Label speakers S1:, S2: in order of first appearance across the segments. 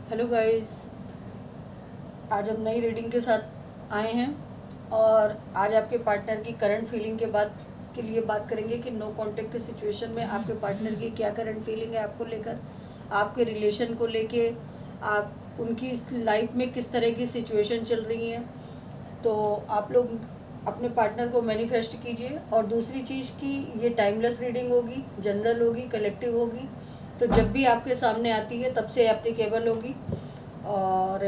S1: Hello guys. आज हम नई रीडिंग के साथ आए हैं और आज आपके पार्टनर की करंट फीलिंग के लिए बात करेंगे कि नो कॉन्टेक्ट सिचुएशन में आपके पार्टनर की क्या करंट फीलिंग है आपको लेकर, आपके रिलेशन को लेके, आप उनकी लाइफ में किस तरह की सिचुएशन चल रही है। तो आप लोग अपने पार्टनर को मैनिफेस्ट कीजिए। और दूसरी चीज़ कि ये टाइमलेस रीडिंग होगी, जनरल होगी, कलेक्टिव होगी, तो जब भी आपके सामने आती है तब से एप्लीकेबल होगी। और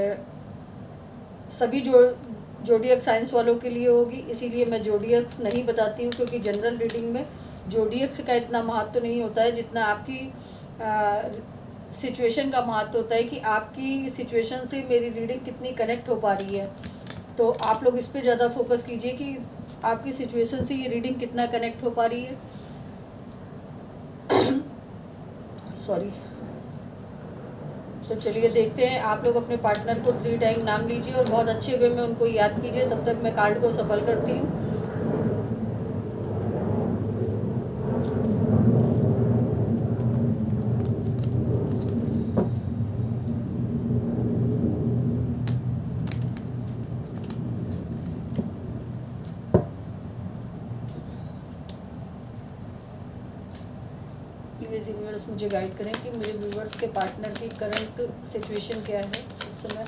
S1: सभी जोडियक साइंस वालों के लिए होगी, इसीलिए मैं जोडियक्स नहीं बताती हूँ, क्योंकि जनरल रीडिंग में जोडियक्स का इतना महत्व नहीं होता है जितना आपकी सिचुएशन का महत्व होता है कि आपकी सिचुएशन से मेरी रीडिंग कितनी कनेक्ट हो पा रही है। तो आप लोग इस पे ज़्यादा फोकस कीजिए कि आपकी सिचुएशन से ये रीडिंग कितना कनेक्ट हो पा रही है। सॉरी। तो चलिए देखते हैं। आप लोग अपने पार्टनर को 3 टाइम नाम लीजिए और बहुत अच्छे वे में उनको याद कीजिए। तब तक मैं कार्ड को सफल करती हूँ। प्लीज़ यूनिवर्स मुझे गाइड करें कि मेरे व्यूवर्स के पार्टनर की करंट सिचुएशन क्या है इस समय,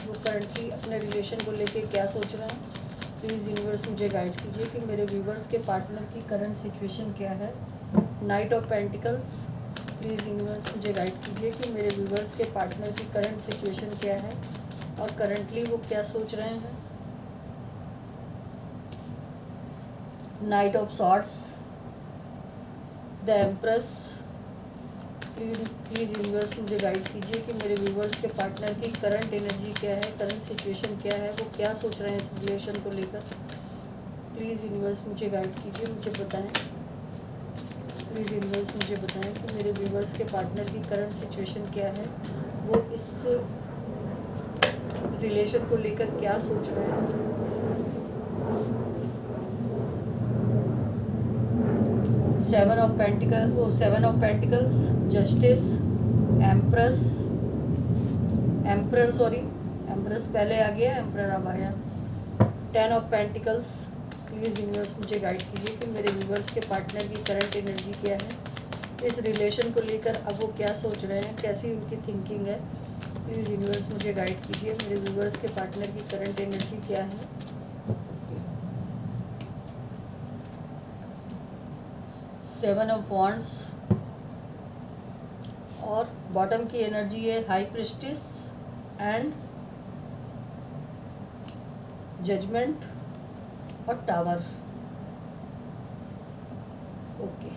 S1: वो करंटली अपने रिलेशन को लेके क्या सोच रहे हैं। प्लीज़ यूनिवर्स मुझे गाइड कीजिए कि मेरे व्यूवर्स के पार्टनर की करंट सिचुएशन क्या है। Night of pentacles. Please universe मुझे गाइड कीजिए कि मेरे व्यूवर्स के पार्टनर की करंट सिचुएशन क्या है और करंटली वो क्या सोच रहे हैं। Night of swords. The empress. Please universe मुझे गाइड कीजिए कि मेरे व्यूवर्स के पार्टनर की करंट एनर्जी क्या है, करंट सिचुएशन क्या है, वो क्या सोच रहे हैं इस रिलेशन को लेकर। प्लीज़ यूनिवर्स मुझे गाइड कीजिए, मुझे बताएं। प्लीज़ यूनिवर्स मुझे बताएं कि मेरे व्यूवर्स के पार्टनर की करंट सिचुएशन क्या है, वो इस रिलेशन को लेकर क्या सोच रहे हैं। Seven of pentacles, justice, empress, empress पहले आ गया, एम्प्रर अब आया। 10 ऑफ पेंटिकल्स। प्लीज़ यूनिवर्स मुझे गाइड कीजिए कि मेरे व्यूवर्स के पार्टनर की करंट एनर्जी क्या है, इस रिलेशन को लेकर अब वो क्या सोच रहे हैं, कैसी उनकी थिंकिंग है। प्लीज़ यूनिवर्स मुझे गाइड कीजिए मेरे व्यूवर्स के पार्टनर की करंट एनर्जी क्या है। 7 ऑफ वॉन्ड्स और बॉटम की एनर्जी है हाई प्रिस्टिस एंड जजमेंट और टावर। ओके,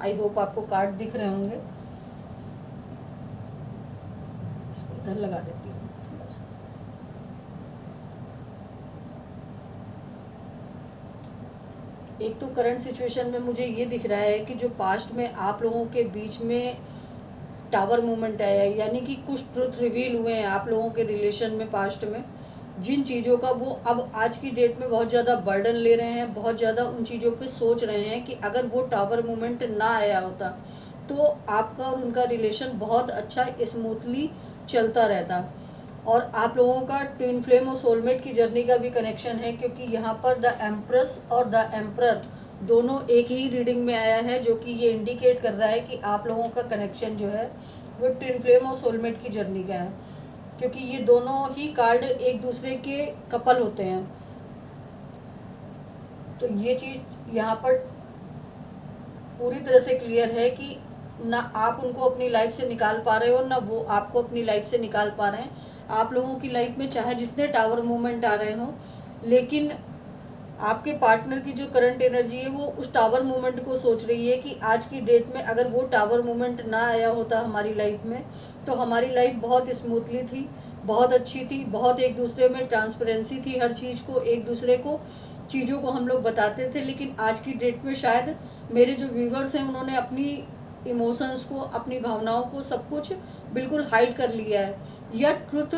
S1: आई होप आपको कार्ड दिख रहे होंगे। इसको इधर लगा देती हूँ थोड़ा सा। एक तो करंट सिचुएशन में मुझे ये दिख रहा है कि जो पास्ट में आप लोगों के बीच में टावर मूवमेंट आया है, यानी कि कुछ ट्रुथ रिवील हुए हैं आप लोगों के रिलेशन में पास्ट में, जिन चीज़ों का वो अब आज की डेट में बहुत ज़्यादा बर्डन ले रहे हैं, बहुत ज़्यादा उन चीज़ों पे सोच रहे हैं कि अगर वो टावर मूवमेंट ना आया होता तो आपका और उनका रिलेशन बहुत अच्छा स्मूथली चलता रहता। और आप लोगों का ट्विन फ्लेम और सोलमेट की जर्नी का भी कनेक्शन है, क्योंकि यहाँ पर द एम्प्रेस और द एम्प्रर दोनों एक ही रीडिंग में आया है, जो कि ये इंडिकेट कर रहा है कि आप लोगों का कनेक्शन जो है वो ट्विन फ्लेम और सोलमेट की जर्नी का है, क्योंकि ये दोनों ही कार्ड एक दूसरे के कपल होते हैं। तो ये चीज़ यहाँ पर पूरी तरह से क्लियर है कि ना आप उनको अपनी लाइफ से निकाल पा रहे हो, ना वो आपको अपनी लाइफ से निकाल पा रहे हैं। आप लोगों की लाइफ में चाहे जितने टावर मूवमेंट आ रहे हों, लेकिन आपके पार्टनर की जो करंट एनर्जी है वो उस टावर मूवमेंट को सोच रही है कि आज की डेट में अगर वो टावर मूवमेंट ना आया होता हमारी लाइफ में तो हमारी लाइफ बहुत स्मूथली थी, बहुत अच्छी थी, बहुत एक दूसरे में ट्रांसपेरेंसी थी, हर चीज़ को एक दूसरे को चीज़ों को हम लोग बताते थे। लेकिन आज की डेट में शायद मेरे जो व्यूवर्स हैं उन्होंने अपनी इमोशंस को, अपनी भावनाओं को, सब कुछ बिल्कुल हाइड कर लिया है। यह ट्रुथ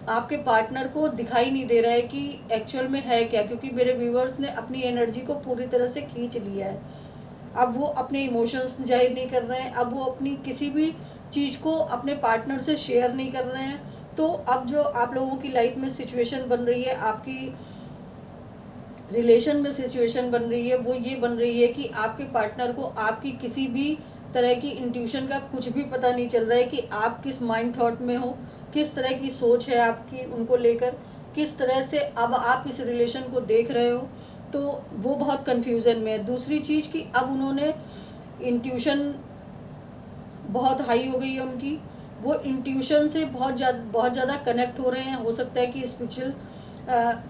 S1: आपके पार्टनर को दिखाई नहीं दे रहा है कि एक्चुअल में है क्या, क्योंकि मेरे व्यूवर्स ने अपनी एनर्जी को पूरी तरह से खींच लिया है। अब वो अपने इमोशंस जाहिर नहीं कर रहे हैं, अब वो अपनी किसी भी चीज़ को अपने पार्टनर से शेयर नहीं कर रहे हैं। तो अब जो आप लोगों की लाइफ में सिचुएशन बन रही है, आपकी रिलेशन में सिचुएशन बन रही है, वो ये बन रही है कि आपके पार्टनर को आपकी किसी भी तरह की इंट्यूशन का कुछ भी पता नहीं चल रहा है कि आप किस माइंड थॉट में हो, किस तरह की सोच है आपकी उनको लेकर, किस तरह से अब आप इस रिलेशन को देख रहे हो। तो वो बहुत कन्फ्यूज़न में है। दूसरी चीज़ कि अब उन्होंने इंट्यूशन बहुत हाई हो गई है उनकी, वो इंट्यूशन से बहुत ज़्यादा कनेक्ट हो रहे हैं। हो सकता है कि स्पिरिचुअल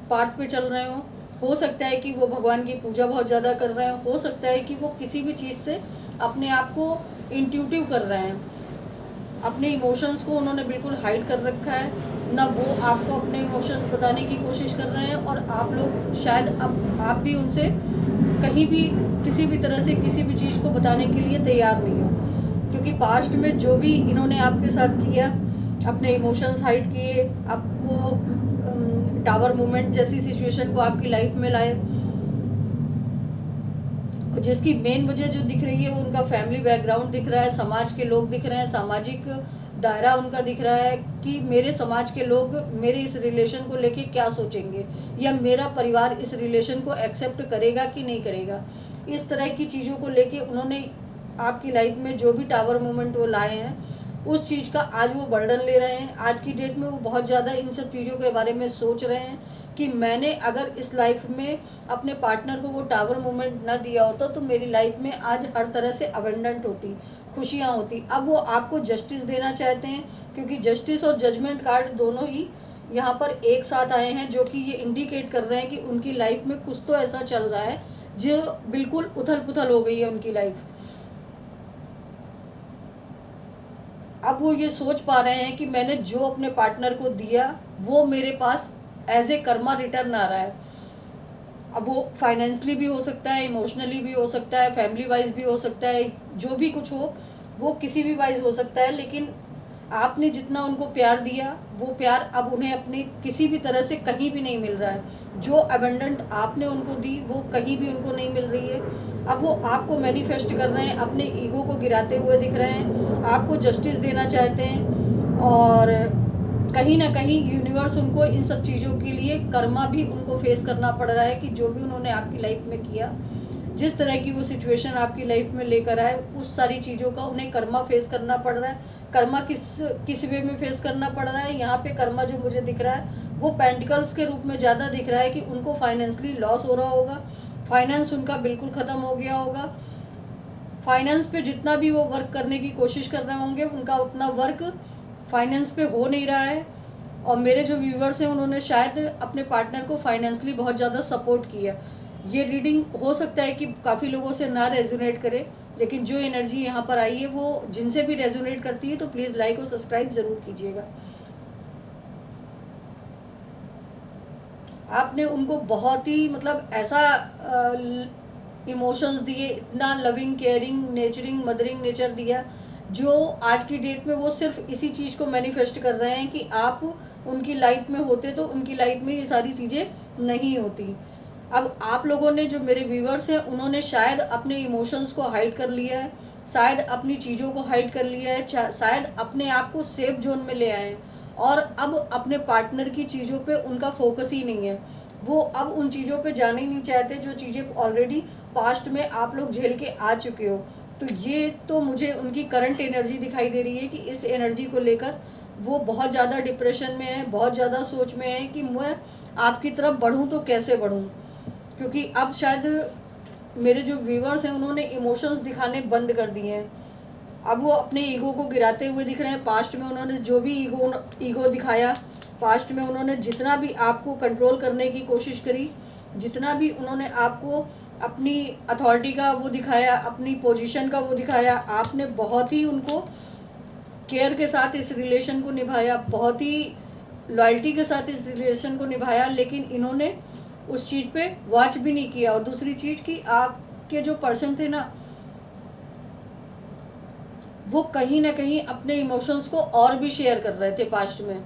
S1: पार्ट पे चल रहे हों, हो सकता है कि वो भगवान की पूजा बहुत ज़्यादा कर रहे हैं, हो सकता है कि वो किसी भी चीज़ से अपने आप को इंट्यूटिव कर रहे हैं। अपने इमोशंस को उन्होंने बिल्कुल हाइड कर रखा है, ना वो आपको अपने इमोशंस बताने की कोशिश कर रहे हैं, और आप लोग शायद अब आप भी उनसे कहीं भी किसी भी तरह से किसी भी चीज़ को बताने के लिए तैयार नहीं हो, क्योंकि पास्ट में जो भी इन्होंने आपके साथ किया, अपने इमोशंस हाइड किए, आपको टावर मूवमेंट जैसी सिचुएशन को आपकी लाइफ में लाए, जिसकी मेन वजह जो दिख रही है वो उनका फैमिली बैकग्राउंड दिख रहा है, समाज के लोग दिख रहे हैं, सामाजिक दायरा उनका दिख रहा है कि मेरे समाज के लोग मेरे इस रिलेशन को लेके क्या सोचेंगे, या मेरा परिवार इस रिलेशन को एक्सेप्ट करेगा कि नहीं करेगा। इस तरह की चीज़ों को लेके उन्होंने आपकी लाइफ में जो भी टावर मूवमेंट वो लाए हैं, उस चीज़ का आज वो बर्डन ले रहे हैं। आज की डेट में वो बहुत ज़्यादा इन सब चीज़ों के बारे में सोच रहे हैं कि मैंने अगर इस लाइफ में अपने पार्टनर को वो टावर मूवमेंट ना दिया होता तो मेरी लाइफ में आज हर तरह से अबेंडेंट होती, खुशियाँ होती। अब वो आपको जस्टिस देना चाहते हैं, क्योंकि जस्टिस और जजमेंट कार्ड दोनों ही यहाँ पर एक साथ आए हैं, जो कि ये इंडिकेट कर रहे हैं कि उनकी लाइफ में कुछ तो ऐसा चल रहा है जो बिल्कुल उथल पुथल हो गई है उनकी लाइफ। अब वो ये सोच पा रहे हैं कि मैंने जो अपने पार्टनर को दिया वो मेरे पास एज ए कर्मा रिटर्न आ रहा है। अब वो फाइनेंशियली भी हो सकता है, इमोशनली भी हो सकता है, फैमिली वाइज भी हो सकता है, जो भी कुछ हो वो किसी भी वाइज हो सकता है। लेकिन आपने जितना उनको प्यार दिया वो प्यार अब उन्हें अपनी किसी भी तरह से कहीं भी नहीं मिल रहा है। जो अबेंडेंट आपने उनको दी वो कहीं भी उनको नहीं मिल रही है। अब वो आपको मैनिफेस्ट कर रहे हैं, अपने ईगो को गिराते हुए दिख रहे हैं, आपको जस्टिस देना चाहते हैं, और कहीं ना कहीं यूनिवर्स उनको इन सब चीज़ों के लिए कर्मा भी उनको फेस करना पड़ रहा है कि जो भी उन्होंने आपकी लाइफ में किया, जिस तरह की वो सिचुएशन आपकी लाइफ में लेकर आए, उस सारी चीज़ों का उन्हें कर्मा फेस करना पड़ रहा है। कर्मा किस वे में फेस करना पड़ रहा है, यहाँ पे कर्मा जो मुझे दिख रहा है वो पेंटिकल्स के रूप में ज़्यादा दिख रहा है कि उनको फाइनेंशियली लॉस हो रहा होगा, फाइनेंस उनका बिल्कुल ख़त्म हो गया होगा। फाइनेंस पे जितना भी वो वर्क करने की कोशिश कर रहे होंगे उनका उतना वर्क फाइनेंस पे हो नहीं रहा है। और मेरे जो व्यूवर्स हैं उन्होंने शायद अपने पार्टनर को फाइनेंशियली बहुत ज़्यादा सपोर्ट किया। ये रीडिंग हो सकता है कि काफ़ी लोगों से ना रेजोनेट करे, लेकिन जो एनर्जी यहाँ पर आई है वो जिनसे भी रेजोनेट करती है तो प्लीज़ लाइक और सब्सक्राइब ज़रूर कीजिएगा। आपने उनको बहुत ही मतलब ऐसा इमोशंस दिए, इतना लविंग केयरिंग नेचरिंग मदरिंग नेचर दिया, जो आज की डेट में वो सिर्फ इसी चीज़ को मैनिफेस्ट कर रहे हैं कि आप उनकी लाइफ में होते तो उनकी लाइफ में ये सारी चीज़ें नहीं होती। अब आप लोगों ने, जो मेरे व्यूवर्स हैं, उन्होंने शायद अपने इमोशंस को हाइड कर लिया है, शायद अपनी चीज़ों को हाइड कर लिया है, शायद अपने आप को सेफ जोन में ले आए हैं, और अब अपने पार्टनर की चीज़ों पे उनका फोकस ही नहीं है। वो अब उन चीज़ों पे जाना ही नहीं चाहते जो चीज़ें ऑलरेडी पास्ट में आप लोग झेल के आ चुके हो। तो ये तो मुझे उनकी करंट एनर्जी दिखाई दे रही है कि इस एनर्जी को लेकर वो बहुत ज़्यादा डिप्रेशन में है, बहुत ज़्यादा सोच में है कि मैं आपकी तरफ बढ़ूँ तो कैसे बढ़ूँ। क्योंकि अब शायद मेरे जो व्यूवर्स हैं उन्होंने इमोशंस दिखाने बंद कर दिए हैं। अब वो अपने ईगो को गिराते हुए दिख रहे हैं। पास्ट में उन्होंने जो भी ईगो दिखाया, पास्ट में उन्होंने जितना भी आपको कंट्रोल करने की कोशिश करी, जितना भी उन्होंने आपको अपनी अथॉरिटी का वो दिखाया, अपनी पोजीशन का वो दिखाया, आपने बहुत ही उनको केयर के साथ इस रिलेशन को निभाया, बहुत ही लॉयल्टी के साथ इस रिलेशन को निभाया, लेकिन इन्होंने उस चीज़ पे वॉच भी नहीं किया। और दूसरी चीज़ कि आपके जो पर्सन थे ना, वो कहीं ना कहीं अपने इमोशंस को और भी शेयर कर रहे थे पास्ट में,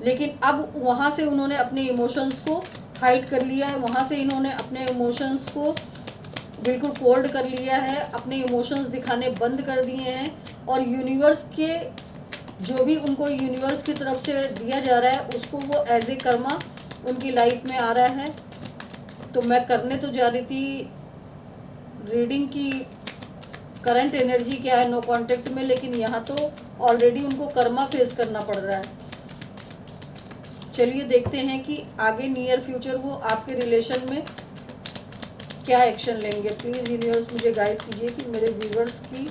S1: लेकिन अब वहाँ से उन्होंने अपने इमोशंस को हाइड कर लिया है, वहाँ से इन्होंने अपने इमोशंस को बिल्कुल कोल्ड कर लिया है, अपने इमोशंस दिखाने बंद कर दिए हैं, और यूनिवर्स के जो भी उनको यूनिवर्स की तरफ से दिया जा रहा है उसको वो एज ए कर्मा उनकी लाइफ में आ रहा है। तो मैं करने तो जा रही थी रीडिंग की करंट एनर्जी क्या है नो कांटेक्ट में, लेकिन यहाँ तो ऑलरेडी उनको कर्मा फेस करना पड़ रहा है। चलिए देखते हैं कि आगे नियर फ्यूचर वो आपके रिलेशन में क्या एक्शन लेंगे। प्लीज़ यूनिवर्स मुझे गाइड कीजिए कि मेरे व्यूवर्स की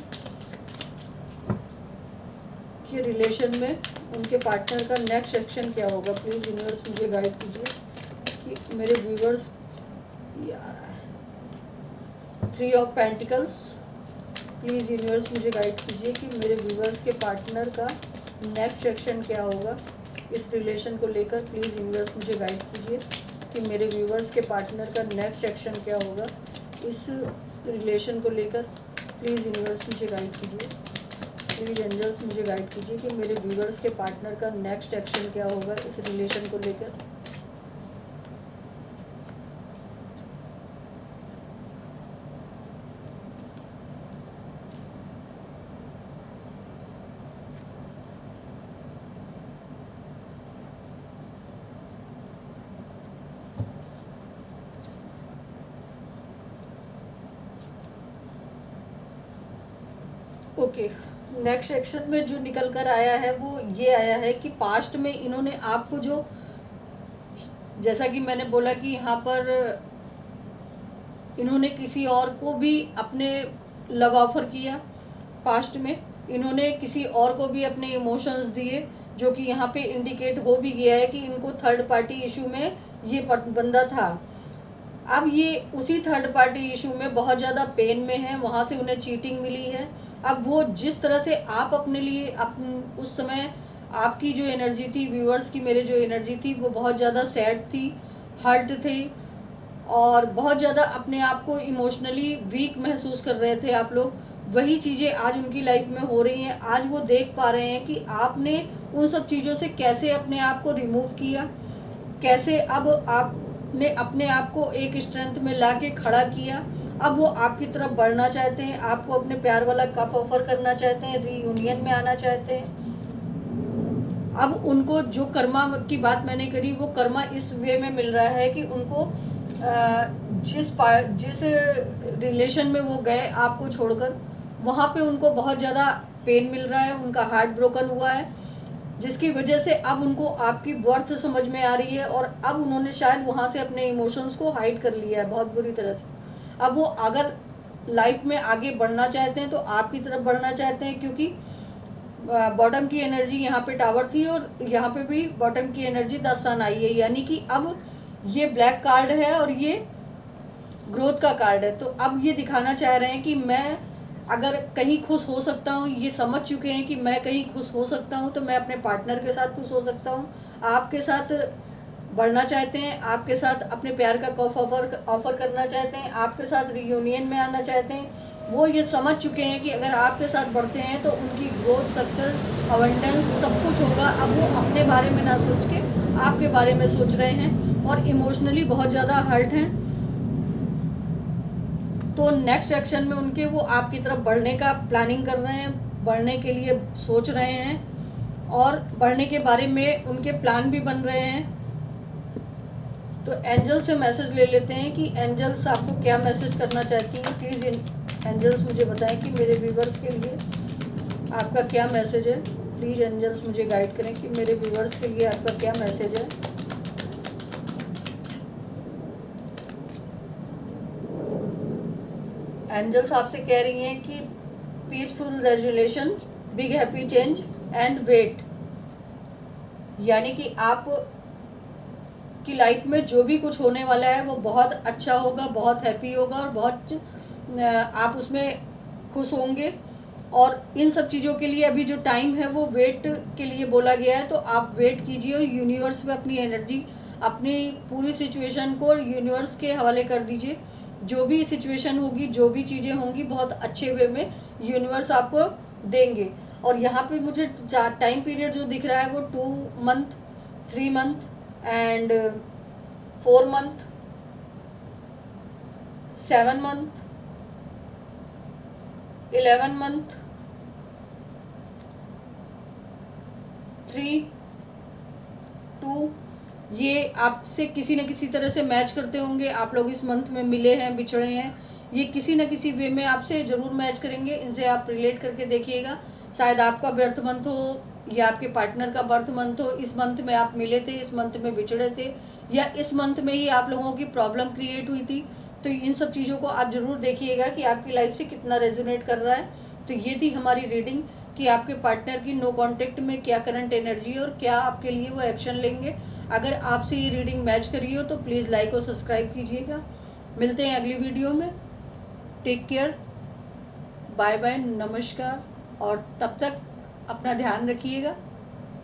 S1: रिलेशन में उनके पार्टनर का नेक्स्ट एक्शन क्या होगा। प्लीज़ यूनिवर्स मुझे गाइड कीजिए कि मेरे व्यूवर्स, यार 3 ऑफ पेंटिकल्स, प्लीज़ यूनिवर्स मुझे गाइड कीजिए कि मेरे व्यूवर्स के पार्टनर का नेक्स्ट एक्शन क्या होगा इस रिलेशन को लेकर। प्लीज़ यूनिवर्स मुझे गाइड कीजिए कि मेरे व्यूवर्स के पार्टनर का नेक्स्ट एक्शन क्या होगा इस रिलेशन को लेकर। प्लीज़ यूनिवर्स मुझे गाइड कीजिए, प्लीज़ एंजल्स मुझे गाइड कीजिए कि मेरे व्यूवर्स के पार्टनर का नेक्स्ट एक्शन क्या होगा इस रिलेशन को लेकर। ओके, नेक्स्ट सेक्शन में जो निकल कर आया है वो ये आया है कि पास्ट में इन्होंने आपको जो, जैसा कि मैंने बोला कि यहाँ पर इन्होंने किसी और को भी अपने लव ऑफर किया, पास्ट में इन्होंने किसी और को भी अपने इमोशंस दिए, जो कि यहाँ पे इंडिकेट हो भी गया है कि इनको थर्ड पार्टी इशू में ये बंदा था। अब ये उसी थर्ड पार्टी इशू में बहुत ज़्यादा पेन में है, वहाँ से उन्हें चीटिंग मिली है। अब वो जिस तरह से आप अपने लिए उस समय आपकी जो एनर्जी थी, व्यूअर्स की मेरे जो एनर्जी थी, वो बहुत ज़्यादा सैड थी, हर्ट थे, और बहुत ज़्यादा अपने आप को इमोशनली वीक महसूस कर रहे थे आप लोग। वही चीज़ें आज उनकी लाइफ में हो रही हैं। आज वो देख पा रहे हैं कि आपने उन सब चीज़ों से कैसे अपने आप को रिमूव किया, कैसे अब आपने अपने आप को एक स्ट्रेंथ में ला के खड़ा किया। अब वो आपकी तरफ बढ़ना चाहते हैं, आपको अपने प्यार वाला कप ऑफर करना चाहते हैं, रीयूनियन में आना चाहते हैं। अब उनको जो कर्मा की बात मैंने करी, वो कर्मा इस वे में मिल रहा है कि उनको जिस रिलेशन में वो गए आपको छोड़कर, वहाँ पे उनको बहुत ज़्यादा पेन मिल रहा है, उनका हार्ट ब्रोकन हुआ है, जिसकी वजह से अब उनको आपकी वर्थ समझ में आ रही है, और अब उन्होंने शायद वहाँ से अपने इमोशंस को हाइड कर लिया है बहुत बुरी तरह से। अब वो अगर लाइफ में आगे बढ़ना चाहते हैं तो आपकी तरफ बढ़ना चाहते हैं, क्योंकि बॉटम की एनर्जी यहाँ पे टावर थी और यहाँ पे भी बॉटम की एनर्जी 10 सन आई है, यानी कि अब ये ब्लैक कार्ड है और ये ग्रोथ का कार्ड है। तो अब ये दिखाना चाह रहे हैं कि मैं अगर कहीं खुश हो सकता हूँ, ये समझ चुके हैं कि मैं कहीं खुश हो सकता हूँ, तो मैं अपने पार्टनर के साथ खुश हो सकता हूँ, आपके साथ बढ़ना चाहते हैं, आपके साथ अपने प्यार का कप ऑफर करना चाहते हैं, आपके साथ रियूनियन में आना चाहते हैं। वो ये समझ चुके हैं कि अगर आपके साथ बढ़ते हैं तो उनकी ग्रोथ, सक्सेस, अबंडेंस सब कुछ होगा। अब वो अपने बारे में ना सोच के आपके बारे में सोच रहे हैं और इमोशनली बहुत ज़्यादा हर्ट हैं। तो नेक्स्ट एक्शन में उनके वो आपकी तरफ बढ़ने का प्लानिंग कर रहे हैं, बढ़ने के लिए सोच रहे हैं, और बढ़ने के बारे में उनके प्लान भी बन रहे हैं। तो एंजल से मैसेज ले लेते हैं कि एंजल्स आपको क्या मैसेज करना चाहती हैं। प्लीज़ एंजल्स मुझे बताएं कि मेरे व्यूवर्स के लिए आपका क्या मैसेज है। प्लीज़ एंजल्स मुझे गाइड करें कि मेरे व्यूवर्स के लिए आपका क्या मैसेज है। एंजल्स आपसे कह रही हैं कि peaceful resolution, big happy change and wait, यानी कि आप की लाइफ में जो भी कुछ होने वाला है वो बहुत अच्छा होगा, बहुत हैप्पी होगा, और बहुत आप उसमें खुश होंगे। और इन सब चीज़ों के लिए अभी जो टाइम है वो वेट के लिए बोला गया है, तो आप वेट कीजिए और यूनिवर्स में अपनी एनर्जी, अपनी पूरी सिचुएशन को यूनिवर्स के हवाले कर दीजिए। जो भी सिचुएशन होगी, जो भी चीज़ें होंगी, बहुत अच्छे वे में यूनिवर्स आपको देंगे। और यहाँ पे मुझे टाइम पीरियड जो दिख रहा है वो 2 month, 3 month and 4 month, 7 month 11 month 3 2, ये आपसे किसी न किसी तरह से मैच करते होंगे। आप लोग इस मंथ में मिले हैं, बिछड़े हैं, ये किसी न किसी वे में आपसे ज़रूर मैच करेंगे। इनसे आप रिलेट करके देखिएगा। शायद आपका बर्थ मंथ हो या आपके पार्टनर का बर्थ मंथ हो, इस मंथ में आप मिले थे, इस मंथ में बिछड़े थे, या इस मंथ में ही आप लोगों की प्रॉब्लम क्रिएट हुई थी। तो इन सब चीज़ों को आप ज़रूर देखिएगा कि आपकी लाइफ से कितना रेजोनेट कर रहा है। तो ये थी हमारी रीडिंग कि आपके पार्टनर की नो कांटेक्ट में क्या करंट एनर्जी है और क्या आपके लिए वो एक्शन लेंगे। अगर आपसे ये रीडिंग मैच करी हो तो प्लीज़ लाइक और सब्सक्राइब कीजिएगा। मिलते हैं अगली वीडियो में। टेक केयर, बाय बाय, नमस्कार, और तब तक अपना ध्यान रखिएगा।